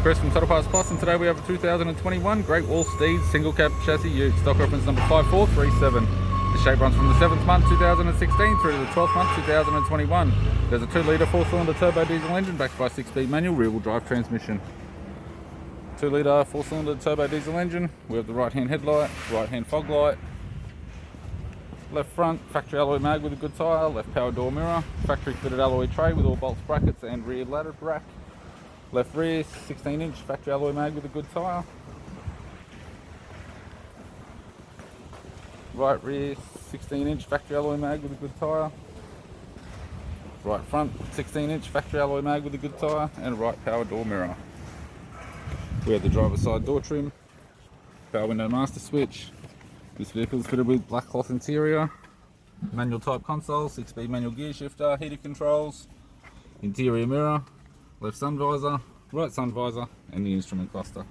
Chris from Total Parts Plus, and today we have a 2021 Great Wall Steed single cab chassis ute, stock reference number 5437. The shape runs from the 7th month 2016 through to the 12th month 2021. There's a 2 litre 4-cylinder turbo diesel engine backed by a 6-speed manual rear wheel drive transmission. 2 litre 4-cylinder turbo diesel engine. We have the right hand headlight, right hand fog light, left front factory alloy mag with a good tyre, left power door mirror, factory fitted alloy tray with all bolts, brackets and rear ladder rack. Left rear 16-inch factory alloy mag with a good tyre. Right rear 16-inch factory alloy mag with a good tyre. Right front 16-inch factory alloy mag with a good tyre, and right power door mirror. We have the driver's side door trim, power window master switch. This vehicle is fitted with black cloth interior, manual type console, 6-speed manual gear shifter, heated controls, interior mirror, left sun visor, right sun visor, and the instrument cluster.